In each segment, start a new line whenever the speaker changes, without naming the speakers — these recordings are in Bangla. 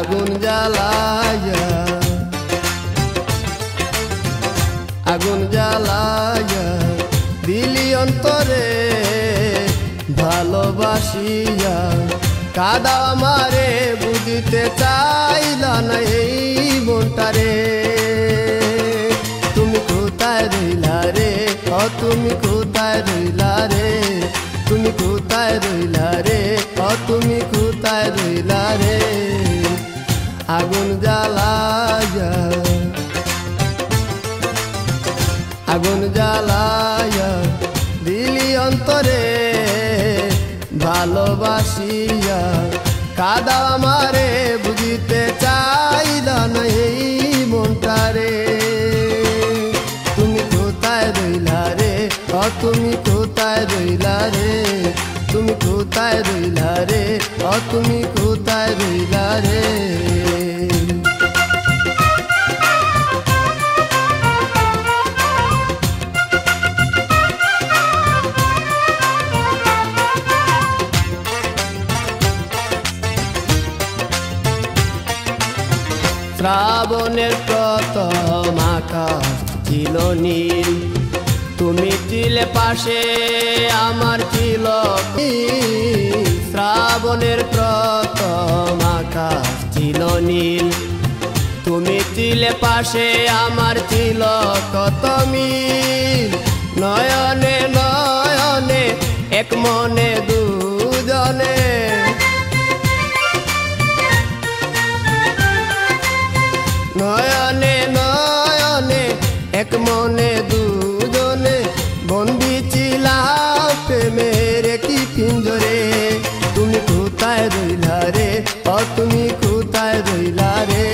আগুন জ্বালায়া আগুন জ্বালায়া দিলি অন্তরে ভালোবাসিয়া কাদা আমারে বুঝিতে চাইলা না এই মনটারে। তুমি কোথায় রইলা রে, ও তুমি কোথায় রইলা রে, তুমি কোথায় রইলা রে, ও তুমি কোথায় রইলা রে। আগুন জ্বালায়া আগুন জ্বালায়া দিলি অন্তরে ভালোবাসিয়া কাদা আমারে বুঝিতে চাইলা না এই মনটারে। তুমি কোথায় রইলা রে, ও তুমি কোথায় রইলা রে, তুমি কোথায় রইলা রে, ও তুমি কোথায় রইলা রে। শ্রাবণের প্রথম আকাশ ছিল নীল, তুমি ছিলে পাশে আমার ছিল নীল। শ্রাবণের প্রথম আকাশ ছিল নীল, তুমি ছিলে পাশে আমার ছিল কত মিল। নয়নে নয়নে এক মনে দুজনে, নয়নে নয়নে এক মনে দুজনে বন্দি ছিলাম প্রেমের কি পিঞ্জরে। তুমি কোথায় রইলা রে, ও তুমি কোথায় রইলা রে,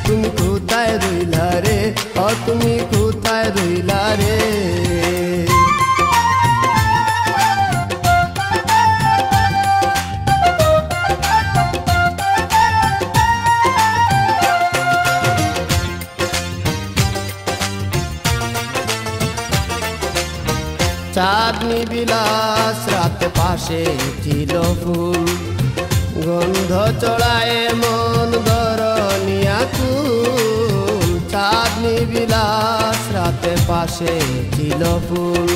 তুমি কোথায় রইলা রে, ও তুমি কোথায় রইলা রে। চাঁদনি বিলাস রাত পাশে ছিল ফুল, গন্ধ চড়ায় মন ধরনিয়া কুল। চাঁদনি বিলাস রাত পাশে ছিল ফুল,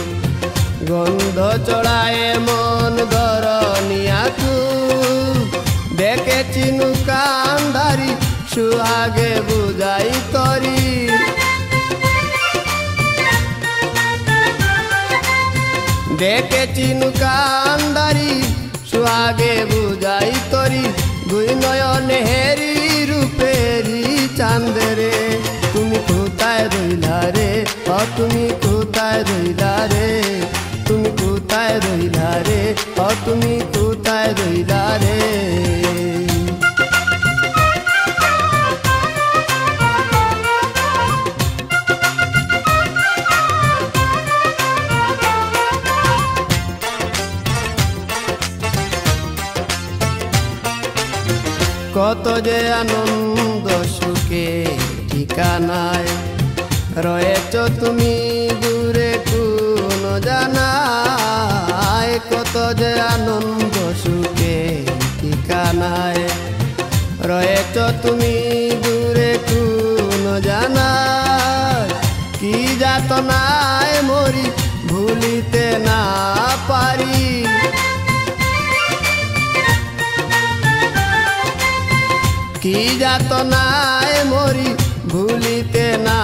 গন্ধ চড়ায় মন ধরনিয়া কুল। দেখেছি নৌকান্ধারি সুহাগে বুঝাই তরি, দেখেছি নৌকান্ধারি সুহাগে বুঝাই তরি। দুই নয়নে হেরি রূপেরি চাঁদরে। তুমি কোথায় রইলা রে, ও তুমি কোথায় রইলা রে, তুমি কোথায় রইলা রে, ও তুমি কোথায় রইলা রে। কত যে আনন্দ সুখে ঠিকানায় রয়েছ তুমি দূরে কোন জানায়। কত যে আনন্দ সুখে ঠিকানায় রয়েছ তুমি দূরে কোন জানায়। কি যাতনায় মরি ভুলিতে না পারি, কি যাতনায় মরি ভুলিতে না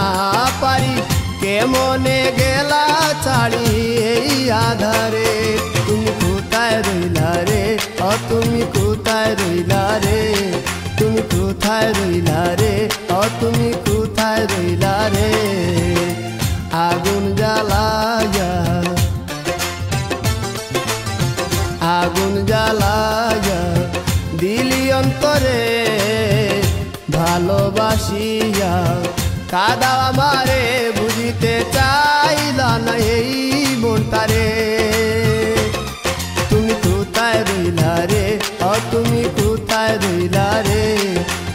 পারি। কেমনে গেলা ছাড়ি এই আধারে। তুমি কোথায় রইলা রে, ও তুমি কোথায় রইলা রে, তুমি কোথায় রইলা রে, ও তুমি কোথায় রইলা রে। আগুন জ্বালায়া আগুন জ্বালায়া দিলি অন্তরে ভালোবাসিয়া কাদা আমারে বুঝিতে চাইলা না এই মনটারে। তুমি কোথায় রইলা রে, ও তুমি কোথায় রইলা রে,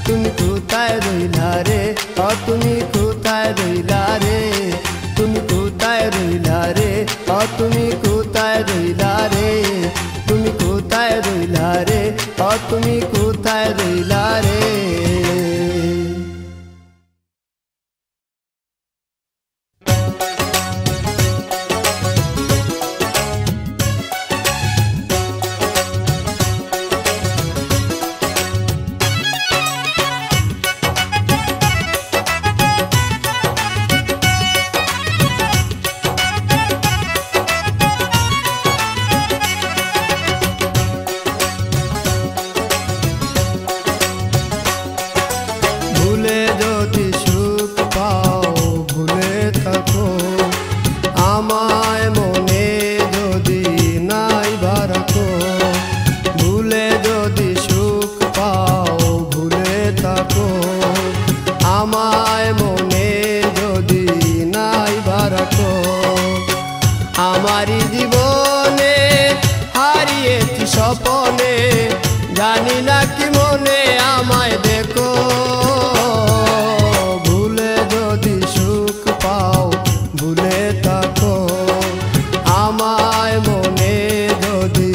তুমি কোথায় রইলা রে, ও তুমি কোথায় রইলা রে, তুমি কোথায় রইলা রে, ও তুমি কোথায় রইলা রে, তুমি কোথায় রইলা রে, ও তুমি কোথায় রইলা রে। স্বপনে, জানি না কি মনে আমায় দেখো। ভুলে যদি সুখ পাও ভুলে থাকো, আমায় মনে যদি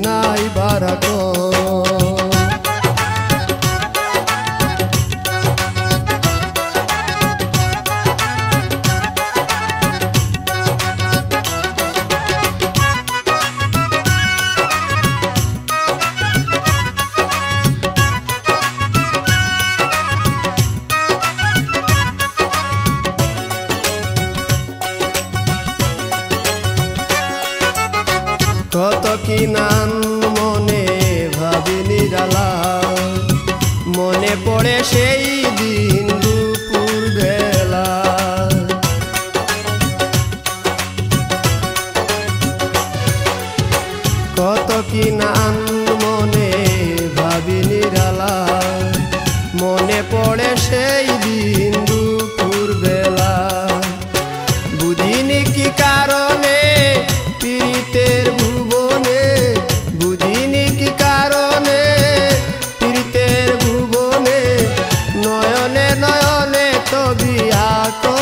নাই বারাকো। কত কি নাম মনে ভাবি নিরালা, মনে পড়ে সেই দিন দুপুর বেলা। কত কি নাম মনে ভাবি নিরালা, মনে পড়ে সেই দিন দুপুর বেলা। বুঝিনি কি কারণে পীড়িতের ভুবনে, বুঝিনি কি কারণে পীড়িতের ভুবনে, নয়নে নয়নে তবি আঁকো।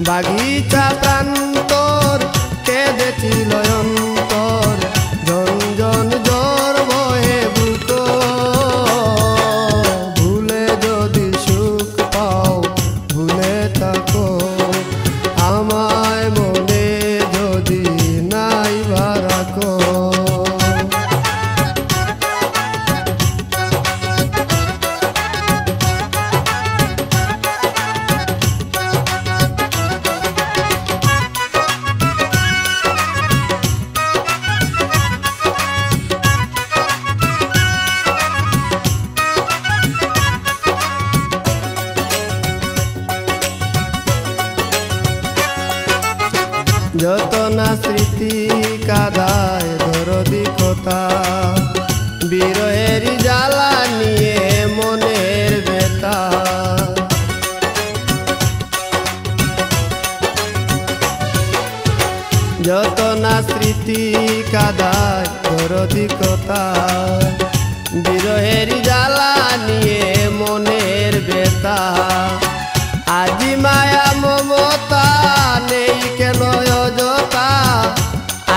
বাগিচা প্রান্তর কেঁদেছিল অন্তর, ঝনঝন জ্বর বহে বুকো। ভুলে যদি সুখ পাও ভুলে থাকো, আমায় মনে যদি নাই বারাকো। যত না স্মৃতি কাদায় দরদি কথা, বিরহের জ্বালা নিয়ে মনের ব্যথা। যত না স্মৃতি কাদায় দরদি কথা, বিরহের জ্বালা নিয়ে মনের ব্যথা। আজি মায়া মমতা নেই কেন অযথা,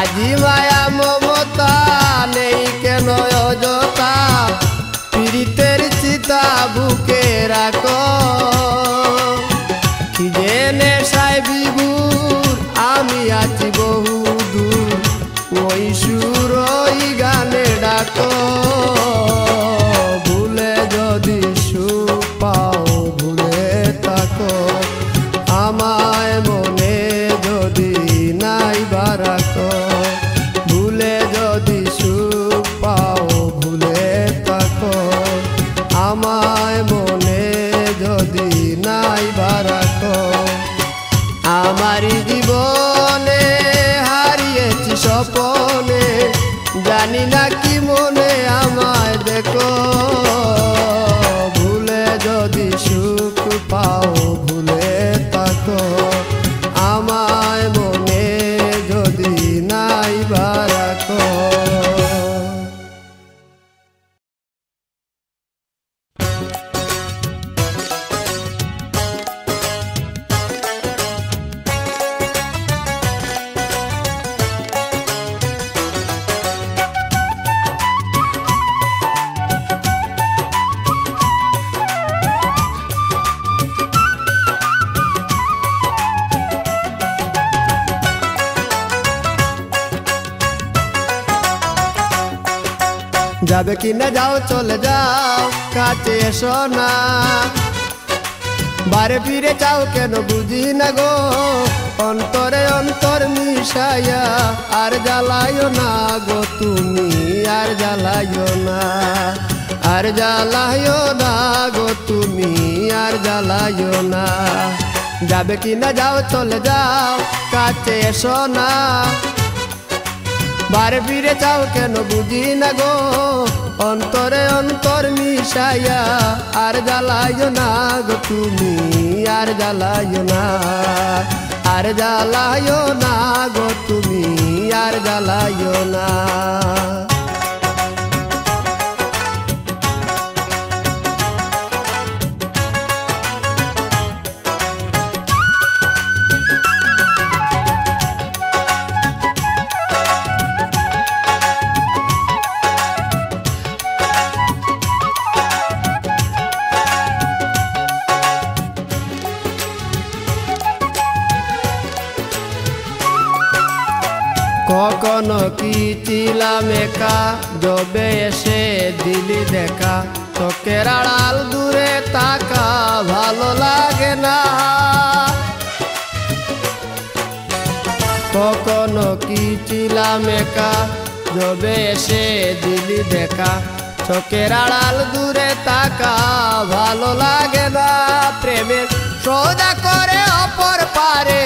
আজি মায়া মমতা নেই কেন অযথা। পীড়িতের চিতা বুকে রাখো, কি জেনে সাই বিভুর আমি আছি বহু দূর, ওই সুর ওই গানে ডাকো। ভুলে যদি সুখ পাও ভুলে থাকো, আমায় মনে যদি নাই বারাকো। ভুলে যদি সুখ পাও ভুলে থাকো, আমায় মনে যদি নাই বারাকো। আমারই জীবনে হারিয়েছি স্বপনে, জানি না কি মনে আমায় দেখো। ভুলে যদি সুখ পাও ভুলে থাকো, আমায় মনে যদি নাই বারাকো। যাবে কি না যাও চলে যাও, কাছে এসো না। বারে ফিরে চাও কেন বুঝি না গো, অন্তরে অন্তর মিশাইয়া আর জ্বালাইও না গো তুমি, আর জ্বালাইও না, আর জ্বালাইও না গো তুমি, আর জ্বালাইও না। যাবে কি না যাও চলে যাও, কাছে এসো না। বারে ফিরে চাও কেন বুঝি না গো, অন্তরে অন্তর মিশাইয়া আর জ্বালাইও না গো তুমি, আর জ্বালাইও না, আর জ্বালাইও না গো তুমি, আর জ্বালাইও না। ছিলাম একা যবে এসে দিলি দেখা চোখের আড়াল দূরে তাকা ভালো লাগে না কখনো কি ছিলাম একা যবে এসে দিলি দেখা চোখের আড়াল দূরে তাকা ভালো লাগে না প্রেমের সৌদা করে অপর পারে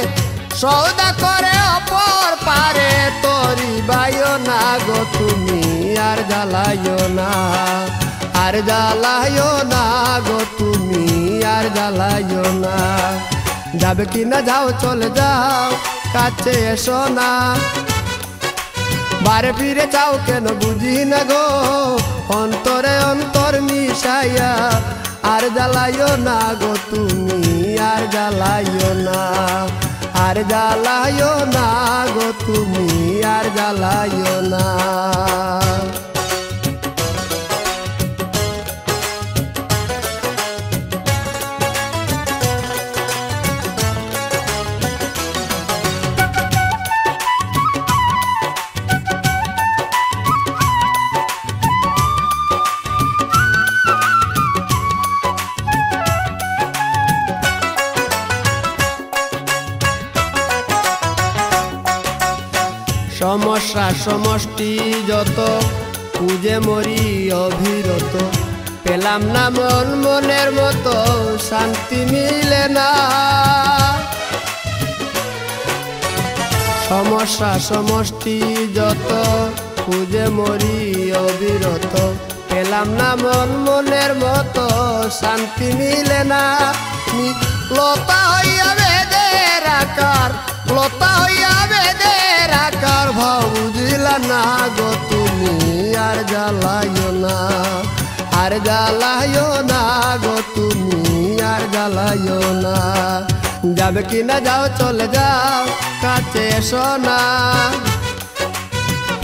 সৌদা করে অপর পারে তোরি বাইও না গো তুমি আর জ্বালাইও না আর জ্বালাইও না গো তুমি আর জ্বালাইও না যাবে কি না যাও চলে যাও কাছে এসো না বারে ফিরে যাও কেন বুঝি না গো অন্তরে অন্তর মিশাইয়া আর জ্বালাইও না গো তুমি আর জ্বালাইও না আর জ্বালাইও না গো তুমি আর জ্বালাইও না সমস্যা সমষ্টি যত খুঁজে মরি অবিরত পেলাম না মন মনের মতো শান্তি মিলে না সমস্যা সমষ্টি যত খুঁজে মরি অবিরত পেলাম না মন মনের মতো শান্তি মিলে না লতা হইয়া বেদের আকার লতা হইয়া বেদের আকার ভাব বুঝিলা না গো তুমি আর জ্বালাইও না আর জ্বালাইও না গো তুমি আর জ্বালাইও না যাবে কি না যাও চলে যাও কাছে এসো না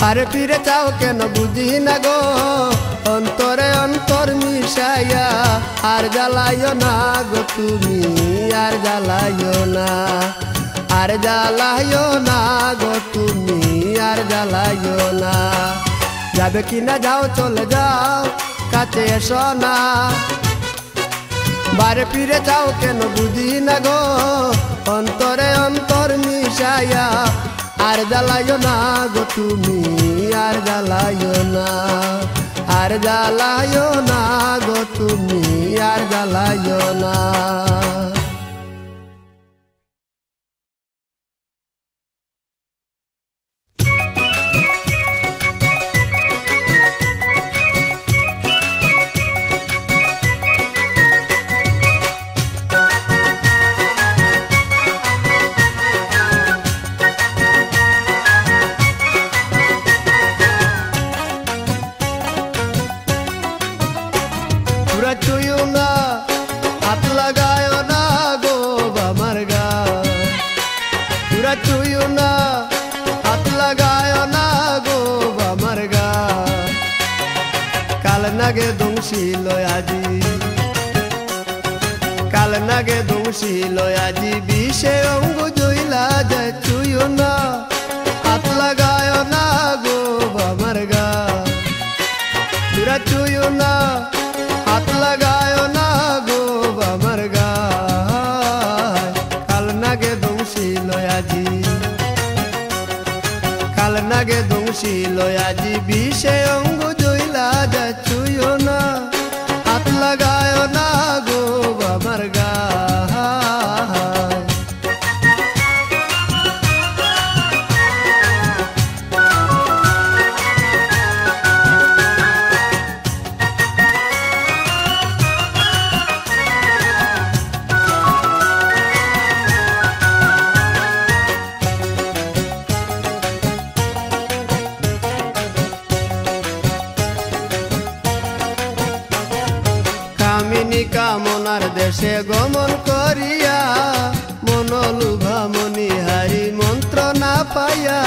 আরে ফিরে যাও কেন বুঝি না গো অন্তরে অন্তর মিশাইয়া আর জ্বালাইও না গো তুমি আর জ্বালাইও না আর জ্বালাইও না গো তুমি আর জ্বালাইও না যাবে কি না যাও চলে যাও কাছে এসো না বারে ফিরে যাও কেন বুঝি না গো অন্তরে অন্তর মিশাইয়া আর জ্বালাইও না গো তুমি আর জ্বালাইও না আর জ্বালাইও না গো তুমি আর জ্বালাইও না ছুঁয়ো না হাত লাগায় না গো আমার গা পুরা ছুঁয়ো না হাত লাগায় না গো আমার গা কাল নাগে দংশিল আজি কাল নাগে দংশিল আজি বিষে অঙ্গ জইলা যায় ছুঁয়ো না হাত লাগায় না গো আমার গা পুরা ছুঁয়ো না হাত লাগায় না গো আমার গায় কাল নাগে দংশিল আজি কাল নাগে দংশিল আজি বিষে অঙ্গ জইলা যা ছুঁয়ো না হাত লাগায় না গো আমার গায় কামিনী কামনার দেশে গমন করিয়া মনোলুভা মণিহারি মন্ত্র না পাইয়া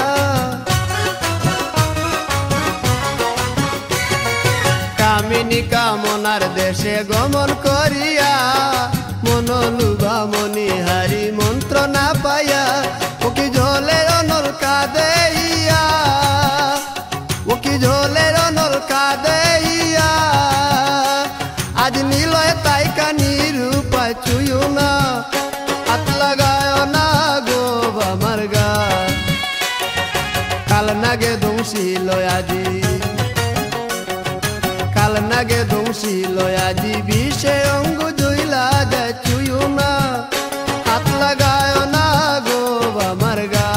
কামিনী কামনার দেশে গমন করিয়া মনোলুভা মণিহারি মন্ত্র না পাইয়া ওকি ঝোলে অনল কাঁদেইয়া ঝোলের নলকা দেইয়া আজ নীলয় তাই কানির উপায় চুইও না হাত লাগায় না গো আমার গা কাল নাগে দংশিল আজি কাল নাগে দংশিল আজি বিষে অঙ্গ জইলা যায় চুইও না হাত লাগায় না গো আমার গা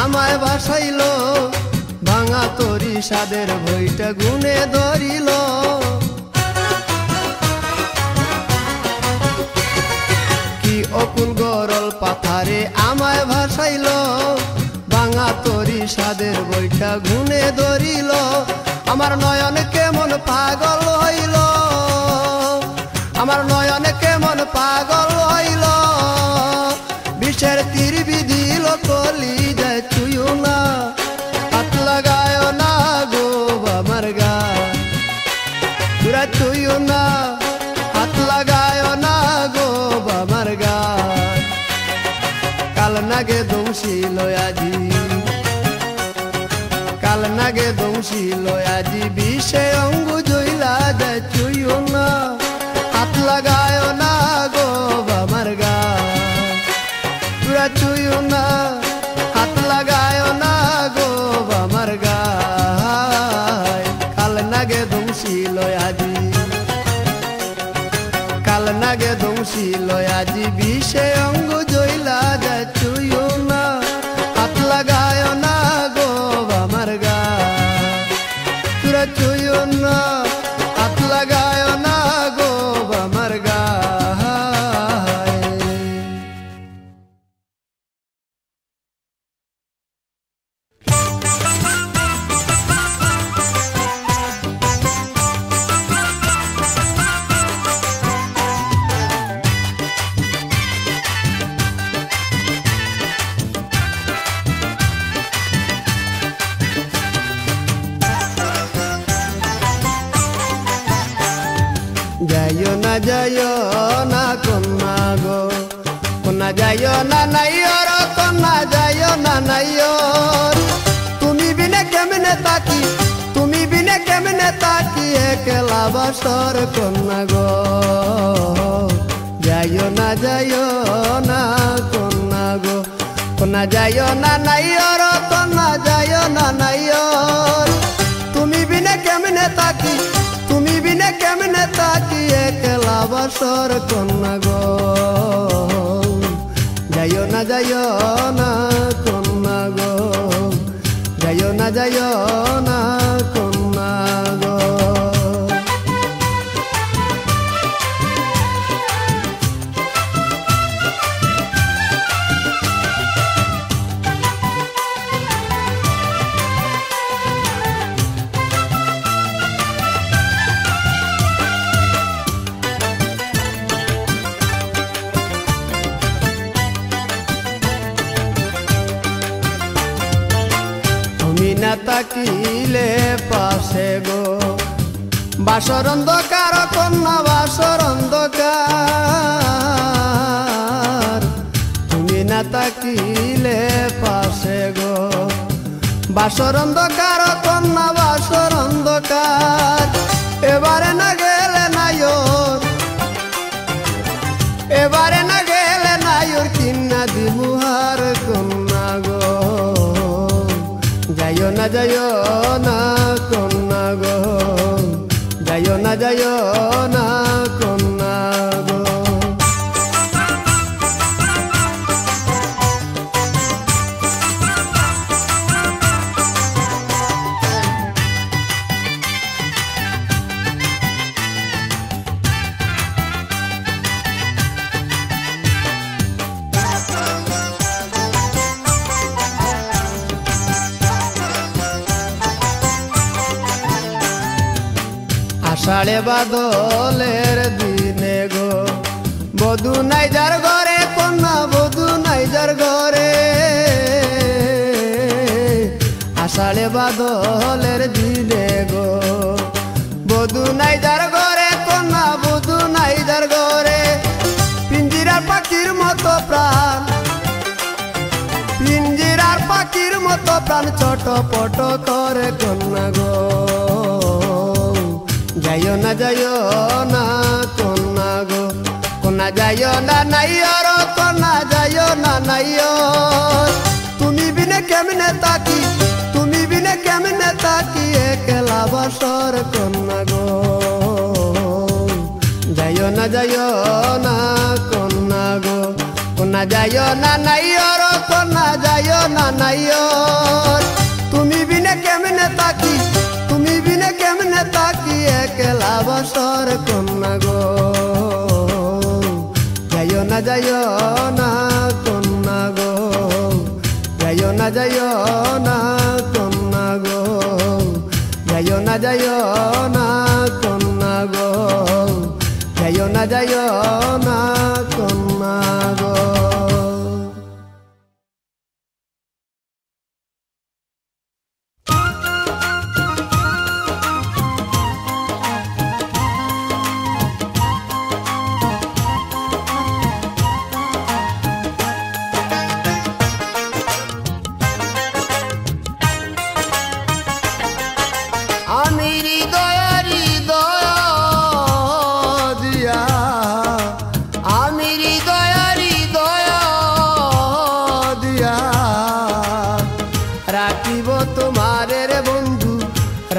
আমায় বাসাইল ভাঙা তরি সাদের বইটা গুনে ধরিল কি অকুল গরল পাথারে আমায় ভাসাইল ভাঙা তরি সাদের বইটা গুনে ধরিল আমার নয়ন কেমন পাগল হইল আমার নয়ন কেমন পাগল হইল বিষের তীর বিধিল কলি যায় চুইও না হাত লাগায় না গো আমার গা তোরা চুইও না হাত লাগায় না গো আমার গা কাল নাগে দংশিল আজি কাল নাগে দংশিল আজি বিষে অঙ্গ জইলা যায় চুইও না হাত লাগায় না গো আমার গা তোরা চুইও না হাত লাগায় না গো আমার গায় কাল নাগে দংশিল আজি কাল নাগে দংশিল আজি বিষে অঙ্গ জইলা যায় চুইও না হাত লাগায় না গো আমার গায় তোরা চুইও না হাত লাগায় না গো আমার গায় যাইও না কন্যা গো কন্যা যাইও না নাইয়র কন্যা যাইও না নাইয়র তুমি বিনে কেমনে তাকি তুমি বিনে কেমনে তাকি একলা বসর কন্যা গো যাইও না কন্যা গো কন্যা যাইও না নাইয়র কন্যা যাইও না নাইয়র তুমি বিনে কেমনে তাকি তুমি বিনে কেমনে তাকি একলা বসর কন্যা গো যাইও না কন্যা গো যাইও না কন্যা গো না তাকিলে পাশে গো বাসর অন্ধকার কন্যা বাসর অন্ধকার তুমি না তাকিলে পাশে গো বাসর অন্ধকার কন্যা বাসর অন্ধকার এবারে না গেলে নাইর এবারে না গেলে নাইর কিন্না দিমুহার কন্যা গো যাইও না কন্যা গো যাইও না কন্যা গো আষাঢ়ে বাদলের দিনে গো বধূ নাই যার ঘরে কন্যা বধূ নাই যার ঘরে আষাঢ়ে বাদলের দিনে গো বধূ নাই যার ঘরে কন্যা বধূ নাই যার ঘরে পিঞ্জিরার পাখির মতো প্রাণ পিঞ্জিরার পাখির মতো প্রাণ চটপট করে কন্যা গো যাইও না কন্যা গো কন্যা যাইও না নাইয়র কন্যা যাইও না নাইয়র তুমি বিনে কেমনে তাকি তুমি বিনে কেমনে তাকি একলা বসর কন্যা গো যাইও না কন্যা গো কন্যা যাইও না নাইয়র কন্যা যাইও না নাইয়র তুমি বিনে কেমনে তাকি তুমি বিনে কেমনে তাকি একলা বসর কন্যা গো যাইও না কন্যা গো যাইও না কন্যা গো যাইও না কন্যা গো যাইও না কন্যা গো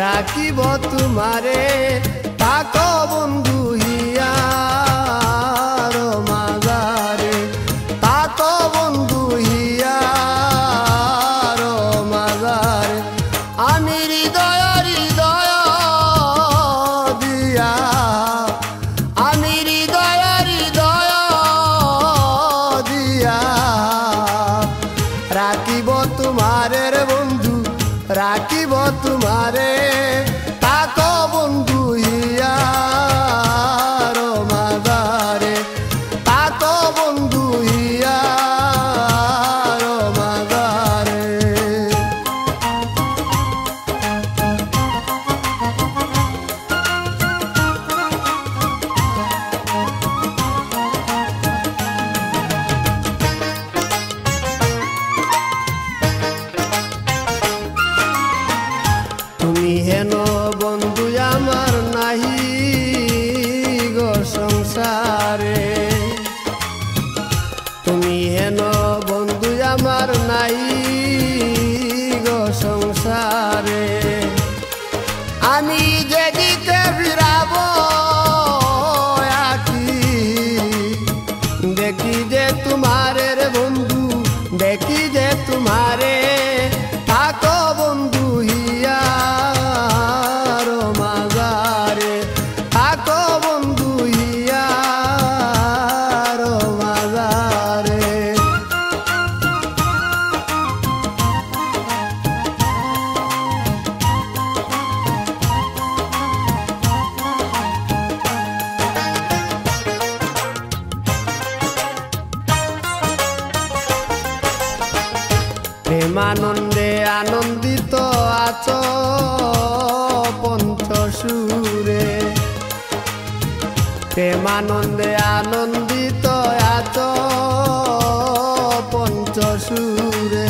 রাখিব তোমারে তাকো বন্ধু হিয়ার মাজারে তাকো বন্ধু হিয়ার মাজারে আমি হৃদয় দিয়া আমি হৃদয় দিয়া রাখিব তোমারে রে বন্ধু রাখিব তোমারে তাকো বন্ধু হিয়ার মাজারে তাকো বন্ধু হিয়ার মাজারে তুমি হেন বন্ধু আমার নাহি গো সংসারে তুমি হেন বন্ধু আমার নাহি গো সংসারে আমি যেদিকে ফিরাব আকি দেখি যে তোমারে রে বন্ধু দেখি যে তোমারে তাকো বন্ধু হিয়ার মাজারে তাকো বন্ধু হিয়ার মাজারে প্রেমানন্দে আনন্দিত আছো পঞ্চসুরে প্রেমানন্দে আনন্দিত আছো পঞ্চসুরে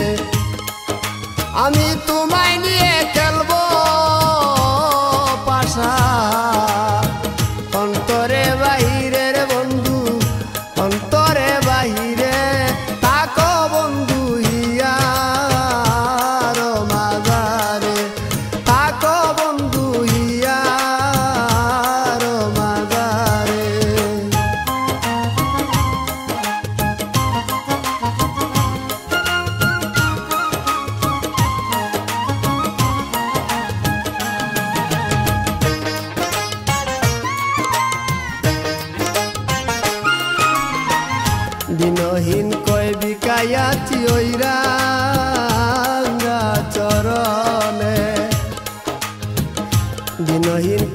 আমি তোমায় নিয়ে খেলবো পাশা অন্তরে বাহিরে রে বন্ধু অন্তরে বাহিরে তাকো বন্ধু হিয়ার মাজারে তাকো বন্ধু হিয়ার মাজারে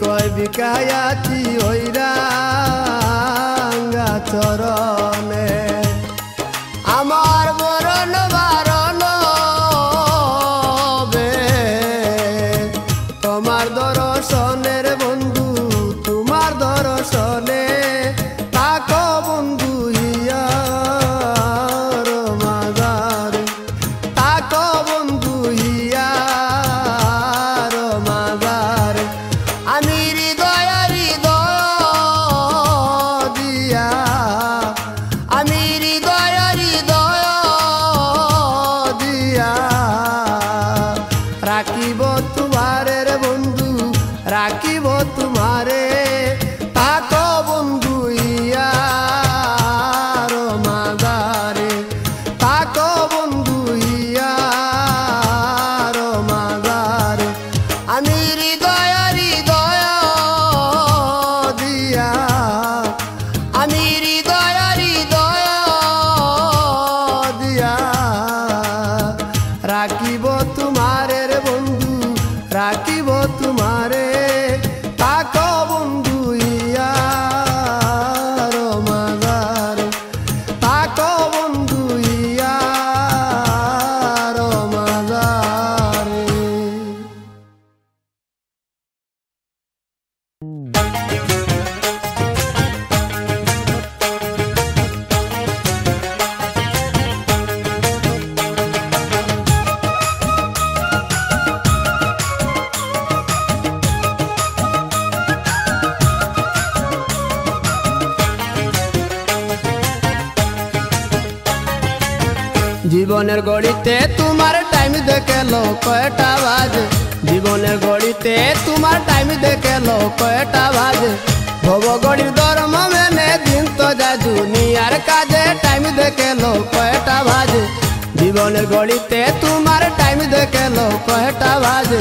কয় বিকায়াছি ওই রাঙ্গা চরণে আমার মরণ বারণ বে তোমার দর্শনের বন্ধু তোমার দর্শনে তাকো বন্ধু হিয়ার মাজার তাকো বন্ধু হিয়ার মাজার আমি হৃদয় দিয়া আমি হৃদয় দিয়া রাখিব তোমারে রে বন্ধু রাখিব তোমারে তাকো বন্ধু ইয়ার মাজারে তাকো বন্ধু ইয়ার মাজারে আমি হৃদয় দিয়া আমি হৃদয় দিয়া রাখিব তোমারে রে বন্ধু রাখিব তোমারে তাকো বন্ধু ইয়ার মাজারে তাকো বন্ধু ইয়ার মাজারে। জীবনের গড়িতে তোমার টাইম দেখেলো কয়টা বাজে জীবনের গড়িতে তোমার টাইম দেখেলো কয়টা বাজে ভব গড়ির ধর্ম মেনে দিন তো যায় দুনিয়ার কাজে টাইম দেখেলো কয়টা বাজে জীবনের গড়িতে তোমার টাইম দেখেলো কয়টা বাজে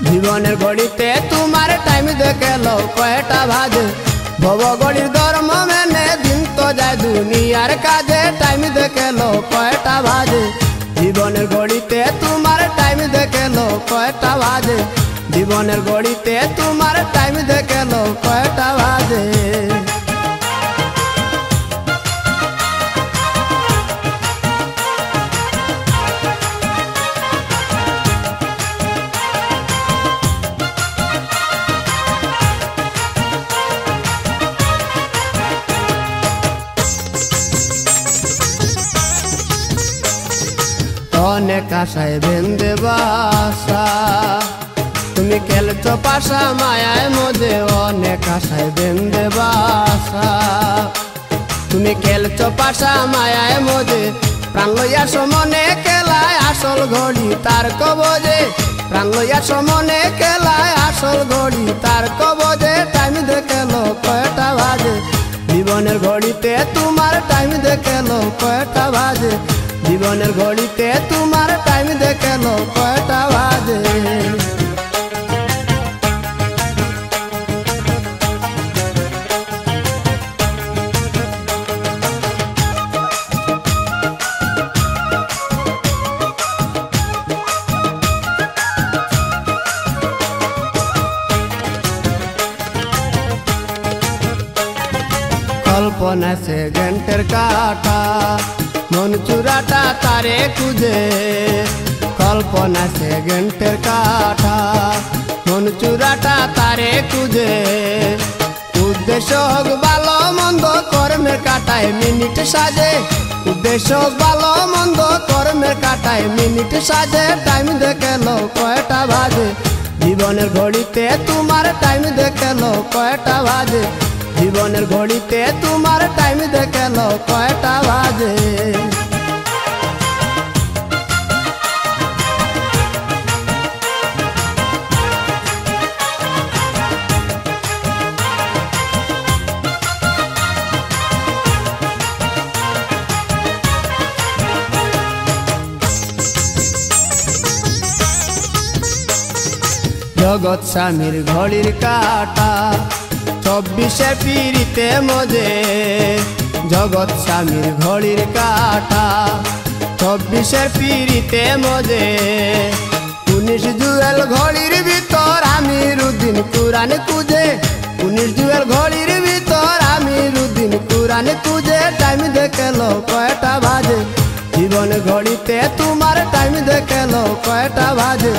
জীবনের গড়িতে তোমার টাইম দেখেলো কয়টা বাজে ভব গড়ির ধর্ম মেনে দিন তো যায় দুনিয়ার কাজে টাইম দেখেলো কয়টা বাজে জীবনের গড়িতে তোমার টাইম দেখেলো কয়টা বাজে জীবনের গড়িতে তোমার টাইম দেখেলো কয়টা বাজে। অনেক আশায় বেঁধে বাসা তুমি খেলছো পাশা মায়ায় মধ্যে অনেক আশায় বেঁধে বাসা তুমি খেলছো পাশা মায়ায় মধ্যে প্রাণ লইয়া সমনে খেলায় আসল ঘড়ি তার কবজে প্রাণ লইয়া সমনে খেলায় আসল ঘড়ি তার কবজে টাইম দেখেলো কয়টা বাজে জীবনের ঘড়িতে তোমার টাইম দেখেলো কয়টা বাজে জীবনের ঘড়িতে তোমার টাইম দেখেলো কয়টা বাজে। কল্পনা সেকেন্ডের কাটা মন চূড়াটা তারে খুঁজে কল্পনা সেকেন্ডের কাটা মন চূড়াটা তারে খুঁজে উদ্দেশ্য হোক ভালো মন্দ কর্মের কাটায় মিনিট সাজে উদ্দেশ্য হোক ভালো মন্দ কর্মের কাটায় মিনিট সাজে টাইম দেখেলো কয়টা বাজে জীবনের ঘড়িতে তোমার টাইম দেখেলো কয়টা বাজে জীবনের ঘড়িতে তোমার টাইম দেখেলো কয়টা বাজে। জগৎ স্বামীর ঘড়ির কাটা 24 পিড়িতে মজে জগৎ স্বামীর ঘড়ির কাটা 24 পিড়িতে মজে 19 জুয়েল ঘড়ির ভিতর আমিরুদ্দিন কুরআন খুঁজে, 19 জুয়েল ঘড়ির ভিতর আমিরুদ্দিন কুরআন খুঁজে। টাইম দেখেলো কয়টা বাজে, জীবনের ঘড়িতে তোমার টাইম দেখেলো কয়টা বাজে,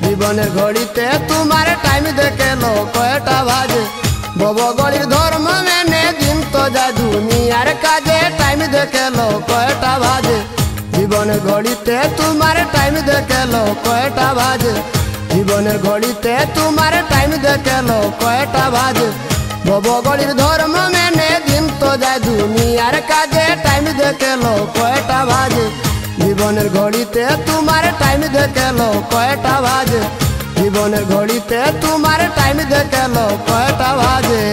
জীবনের ঘড়িতে তোমার টাইম দেখেলো কয়টা বাজে। বব গড়ির ধর্ম মেনে দিন তো যায় দুনিয়ার কাজে, টাইম দেখেলো কয়টা বাজে, জীবনের ঘড়িতে তোমার টাইম দেখেলো কয়টা বাজে, জীবনের ঘড়িতে তোমার টাইম দেখেলো কয়টা বাজে। বব গড়ির ধর্ম মেনে দিন তো যায় দুনিয়ার কাজে, টাইম দেখেলো কয়টা বাজে, জীবনের ঘড়িতে তোমার টাইম দেখেলো কয়টা বাজে, জীবনের ঘড়িতে তোমার টাইম দেখেলো কয়টা বাজে।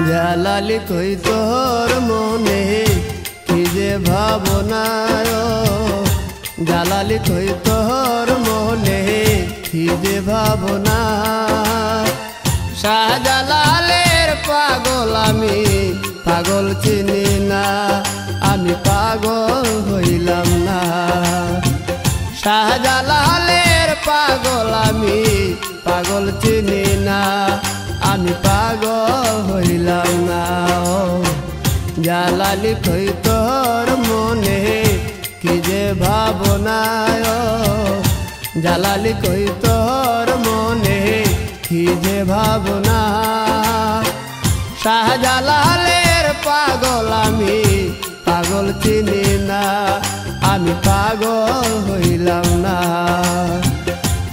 জালালি কই তোর মনে কি যে ভাবনা, জালালি কই তোর মনে কি যে ভাবনা। শাহজালালের পাগল আমি, পাগল চিনি না, আমি পাগল হইলাম না। শাহজালালের পাগল আমি, পাগল চিনি না, আমি পাগল হইলাম না। জালালি কই তোর মনে কি যে ভাবনা, জালালি কই তোর মনে কি যে ভাবনা। শাহজালালের পাগল আমি, পাগল চিনি না, আমি পাগল হইলাম না।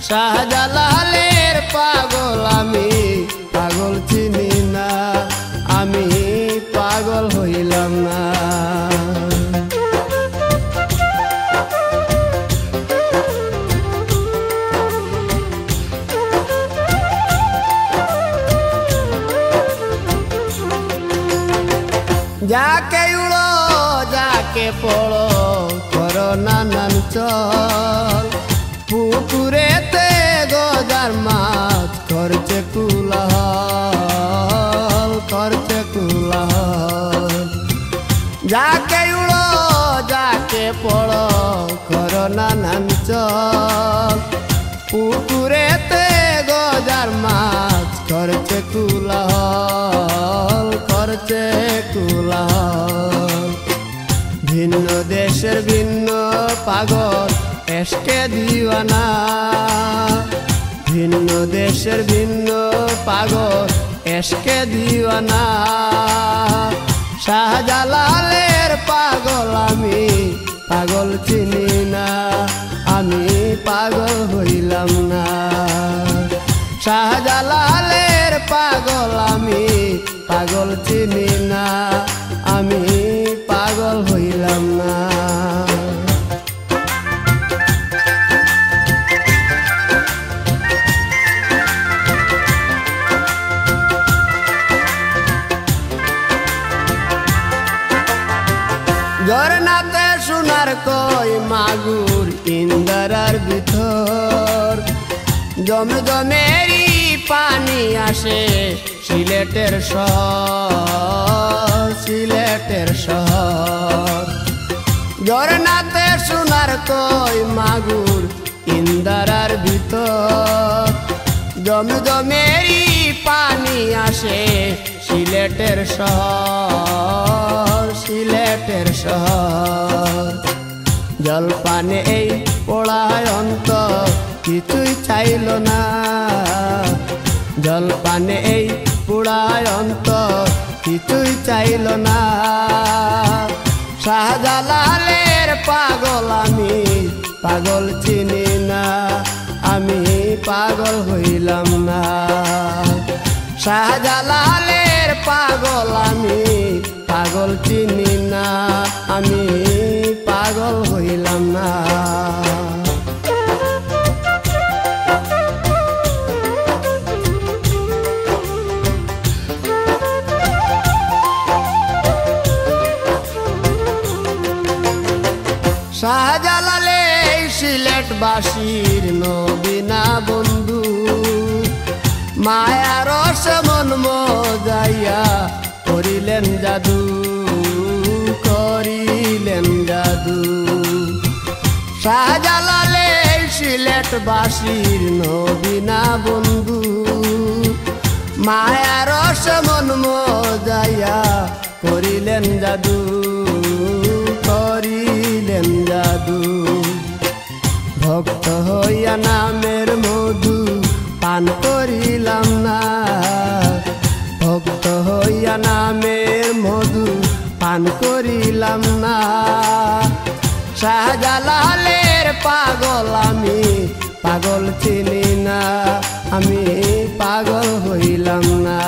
শাহজালালের পাগল আমি, পাগল চিনি না, আমি পাগল হইলাম না। যাকে উড়ো যাকে পড়ো করো নানান চল, পুকুরেতে গজার মাছ করছে কুলাহল, করছে কুলাহল। যাকে উড়ো যাকে পড়ো করো নানান চল, পুকুরেতে গজার মাছ করছে কুলাহল, করছে কুলাহল। ভিন্ন দেশের ভিন্ন পাগল এসকে দিওয়ানা, ভিন্ন দেশের ভিন্ন পাগল এসকে দিওয়ানা। শাহজালালের পাগল আমি, পাগল চিনি না, আমি পাগল হইলাম না। শাহজালালের পাগল আমি, পাগল চিনি না, আমি পাগল হইলাম না। ঝরনাতে সোনার কই মাগুর ইন্দারার ভিতর, জমজমেরি পানি আসে সিলেটের শহর, সিলেটের শহর। ঝরনাতে সোনার কই মাগুর ইন্দারার ভিতর, জমজমেরি পানি আসে সিলেটের শহর, সিলেটের শহর। জলপানে এই পোড়ায় অন্তর কিছুই চাইল না, জলপানে এই পোড়ায় অন্তর কিছুই চাইল না। শাহজালালের পাগল আমি, পাগল চিনি না, আমি পাগল হইলাম না। শাহজালালের পাগল আমি, পাগল চিনি না, আমি পাগল হইলাম না। শাহজালালের সিলেটবাসীর নবীনা বন্ধু মায়ার মন মজাইয়া করিলেন জাদু করিলেন জাদু শাহজালালে সিলেটবাসীর নবীনা বন্ধু মায়ার মন মজাইয়া করিলেন জাদু করিলেন জাদু ভক্ত হইয়া নামের মধু পান করিলাম না ভক্ত হইয়া নামের মধু পান করিলাম না শাহজালালের পাগল আমি পাগল চিনি না আমি পাগল হইলাম না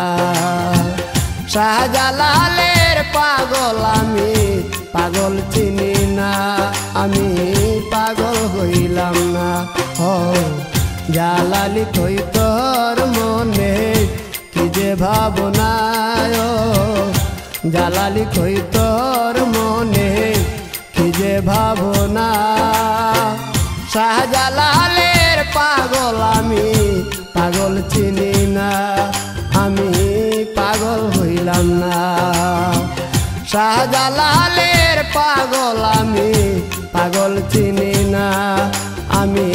শাহজালালের পাগল আমি পাগল চিনি না আমি পাগল হইলাম না ও জালালি কই তোর মনে কি যে ভাবনা জালালি কই তোর মনে কি যে ভাবনা শাহজালালের পাগল আমি পাগল চিনি না আমি পাগল হইলাম না শাহজালালের পাগল আমি পাগল চিনি না আমি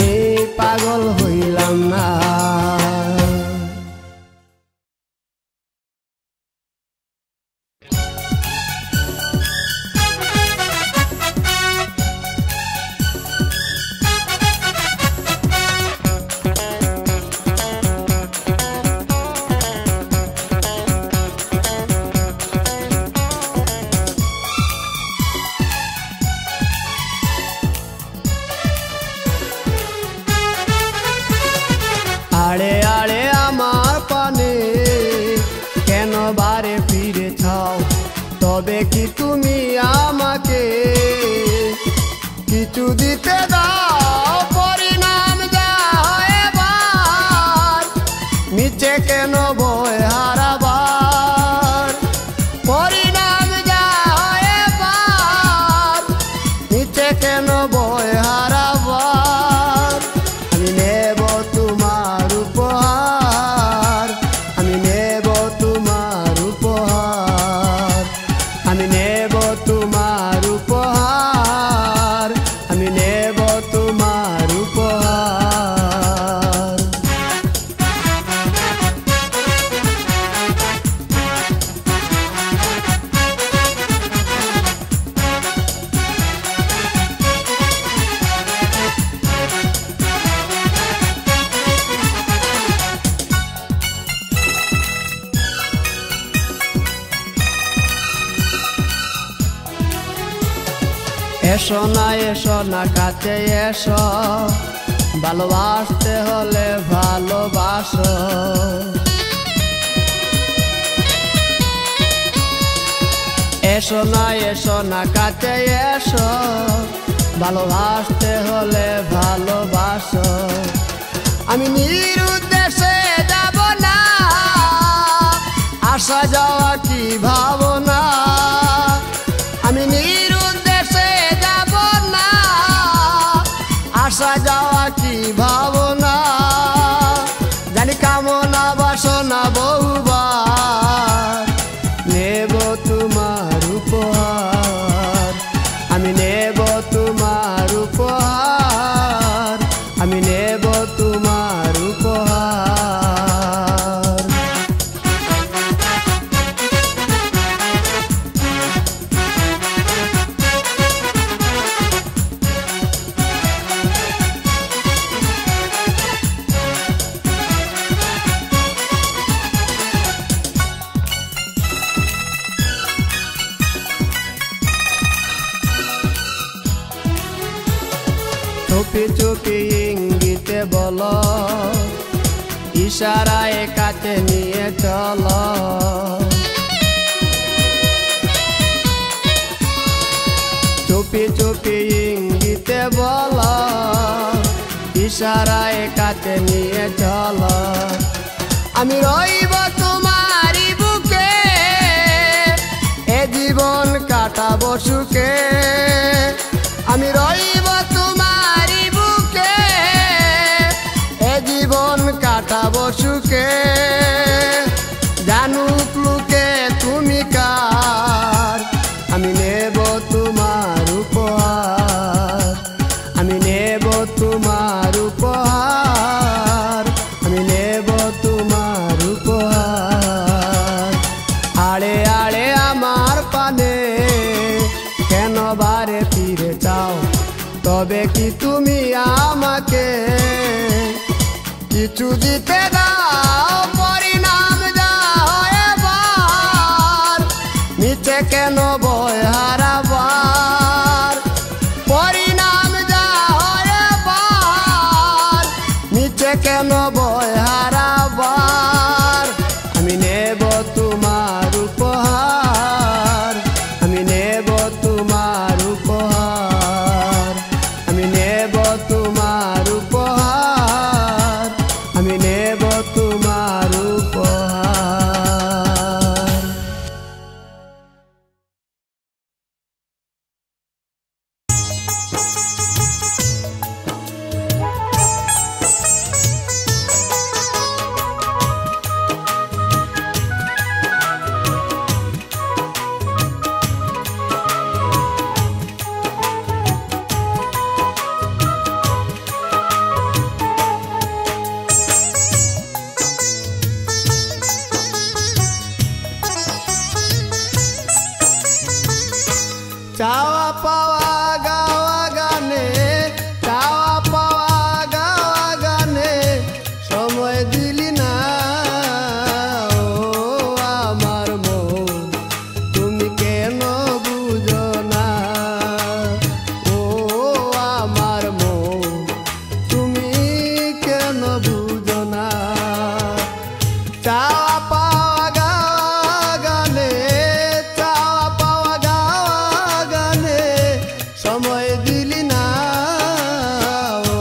পাগল হইলাম না আড়ে আড়ে আমার পানে কেন বারে ফিরে ছাও তবে কি তুমি আমাকে কিছু দিতে দাও পরিণাম যা এবার নিচে কেন বয় হারাবার পরিণাম যা এবার নিচে কেন বয় হারাবার আমি নেব তোমার উপহার আমি নেব তোমার উপহার আমি নেব তোমার উপহার আমি নেব তোমার উপহার এসো না কাছে এসো ভালোবাসতে হলে ভালোবাসো এসো না কাছে এসো ভালোবাসতে হলে ভালোবাসো আমি নিরুদ্দেশে যাব না আসা যাওয়া কি ভাবনা আমি নিরুদ্দেশে যাব না আসা যাওয়া কি ভাবনা জানি কামনা বাসনা বহুবার নেব তোমার উপহার আমি নেব তোমার উপহার আমি নেব তোমার উপহার চুপি চুপি ইঙ্গিতে বলো ইশারায় কাছে নিয়ে চলো চুপি চুপি ইঙ্গিতে বলো ইশারায় কাছে নিয়ে চলো আমি রইব তোমারই বুকে এ জীবন কাটাবো সুখে আমি রইব তোমারই বুকে তোমার উপহার। আড়ে আড়ে আমার পানে কেন বারে ফিরে চাও, তবে কি তুমি আমাকে কিছু দিতে দাও? পরিণাম যা হয় এবার, নিচে কেন বয় হারাবার? পরিণাম যা হয় এবার, নিচে কেন বয় হারাবার? আমি নেব তোমার উপহার, আমি নেব তোমার উপহার, আমি নেব তোমার উপহার, আমি নেব তোমার উপহার। চাওয়া পাওয়া গাওয়া গানে, চাওয়া পাওয়া গাওয়া গানে সময় দিলি না। ও আমার মন তুমি কেন বুঝো না? ও আমার মন তুমি কেন বুঝো না? চাওয়া পাওয়া গাওয়া গানে, চাওয়া পাওয়া গাওয়া গানে সময় দিলি না। ও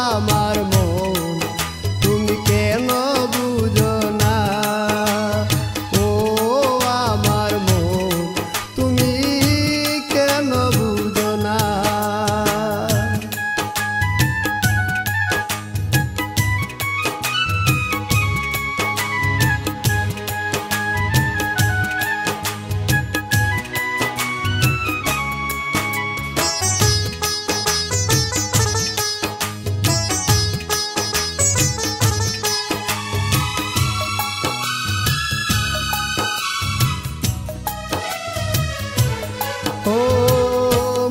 আমার মন তুমি কেন বুঝো না? ও আমার মন তুমি কেন বুঝো না? ও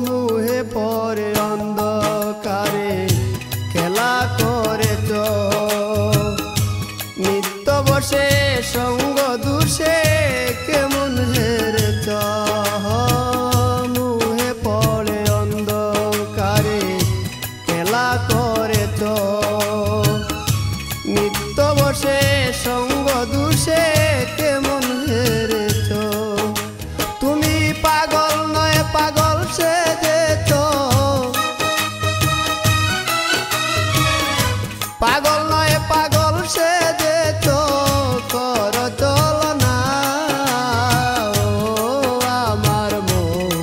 মুহে পরে অন্ধকারে খেলা করেছ, নিত্য বসে সঙ্গ দুষে কেমন হেরেছ। মুহে পরে অন্ধকারে খেলা করেছ, নিত্য বসে সঙ্গ দুষে কেমন হেরেছ। তুমি পাগল নয় পাগল সেজেছ, পাগল নয় পাগল সেজেছ, কর চলনা। ও আমার মন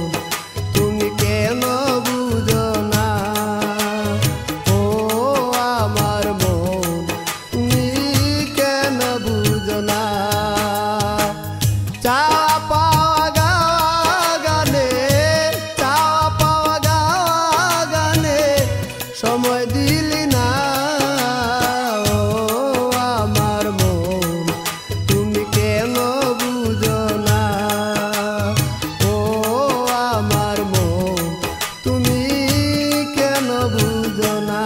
তুমি কেন বুঝো না? ও আমার মন তুমি কেন বুঝো না? চাওয়া পাওয়া গাওয়া গানে, চাওয়া পাওয়া গাওয়া গানে সময় দিলি না। ও আমার মন তুমি কেন বুঝো না? ও আমার মন তুমি কেন বুঝো না?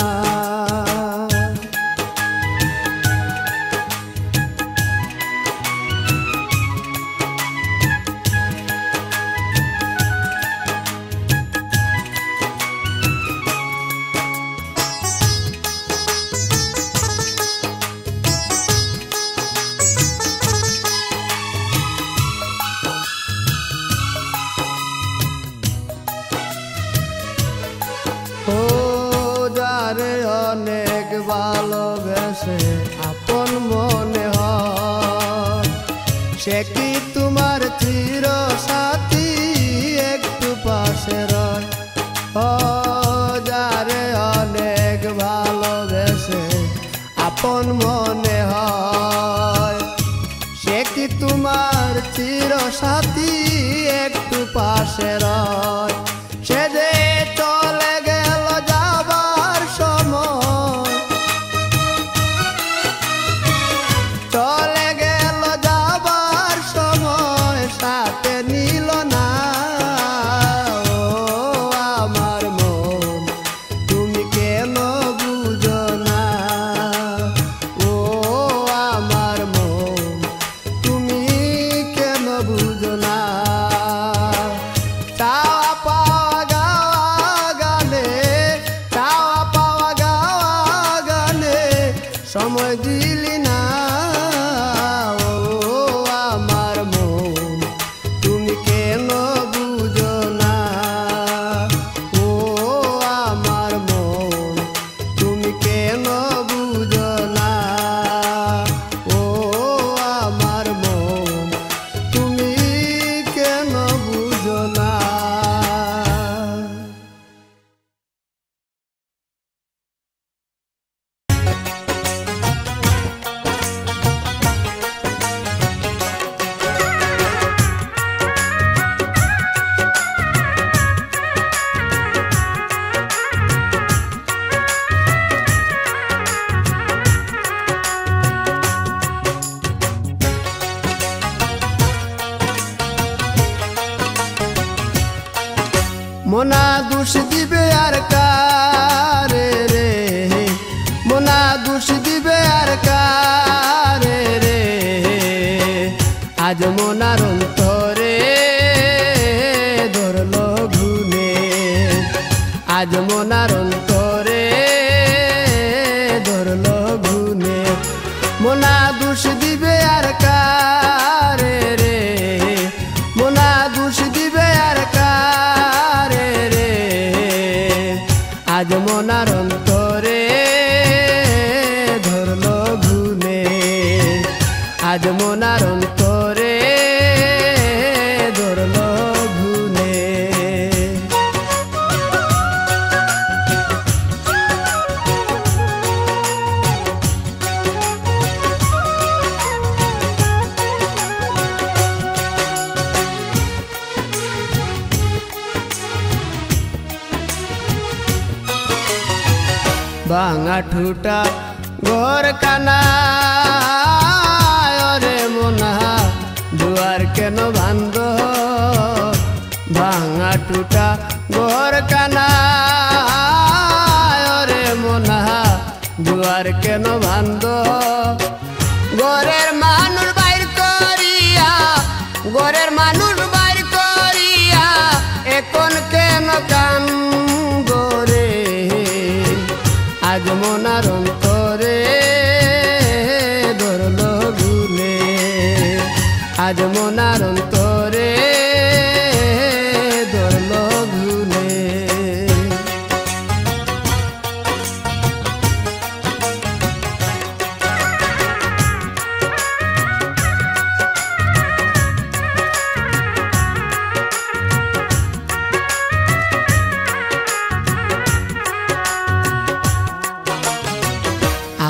ও যারে অনেক ভালোবেসে আপন মনে হয়, সে কি তোমার চির সাথী একটু পাশে রয়? ও যারে অনেক ভালোবেসে আপন মনে হয়, সে কি তোমার চির সাথী একটু পাশে রয়? সে যে চলে গেল যাবার সময়, দিলি না ও আমার মন তুমি কেন বুঝো না ও আমার মন তুমি কেন বুঝো না ও আমার মন তুমি কেন বুঝো না। মোনা দোষ দিবে আর কারে রে মোনা দোষ দিবে আর কারে রে আজ মোনার অন্তরে ধরলো ঘুনে আজ মোনার অন্তরে ধরলো ঘুনে মোনা দোষ দিবে আর কারে রে মোনা দোষ দিবে আর কারে রে আজ মোনার অন্তরে ধরলো ঘুনে আজ মোনার অন্তরে ধরলো ঘুনে। ভাঙা ঠুটা ঘর কানা রে মোনা দুয়ার কেন বান্ধ ভাঙা ঠুটা ঘর কানা রে মোনা দুয়ার কেন বান্ধ ঘরের মানুষ বাইর করিয়া ঘরের মানুষ বাইর করিয়া এখন কেন কান্দ রে আজ মোনার অন্তরে ধরলো ঘুনে আজ মোনার অন্তরে ধরলো ঘুনে।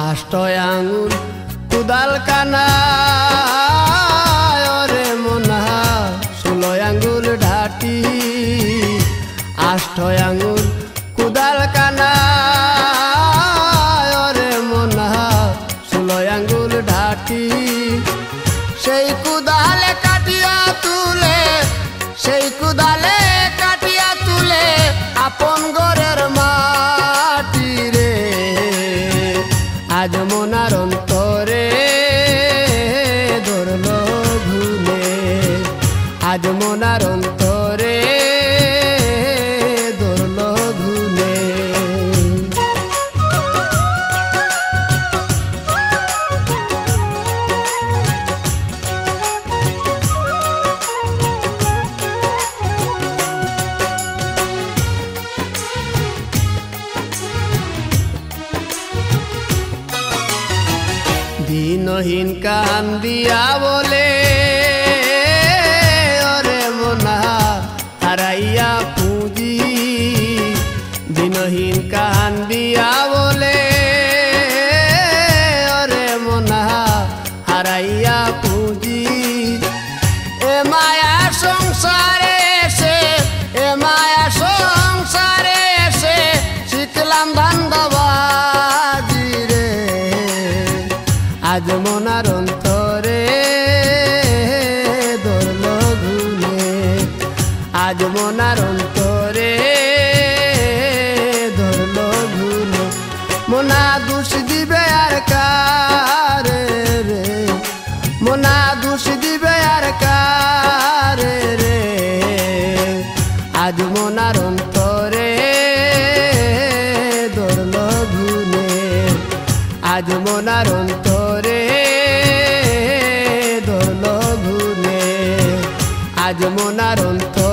আষ্ট আঙুল কুদাল কানা রে মোনা 16 আঙ্গুল ঢাটি আষ্ট আঙুল কুদাল কানা রে মোনা 16 আঙ্গুল ঢাটি সেই কুদালে কাটিয়া তুলে সেই কুদালে কাটিয়া তুলে আপন ঘরের মাটি রে আজ মোনার অন্তরে ধরলো ঘুনে আজ মোনার অন্তরে ধরলো ঘুনে। দিনহীন কান্দিয়া বলে ওরে মোনা হারাইয়া পুঁজি দিনহীন কান্দিয়া বলে ওরে মোনা হারাইয়া পুঁজি এ মায়া সংসারে এসে এ মায়া সংসারে এসে শিখলাম ধান্দাবাজি রে আজ মোনার অন্তরে ধরলো ঘুনে আজ মোনার অন্তরে ধরলো ঘুনে মোনা দোষ দিবে আর কারে রে মোনা দোষ দিবে আর কারে রে আজ মোনার অন্তরে ধরলো ঘুনে আজ মোনার অন্তরে আজ মনার অন্তরে।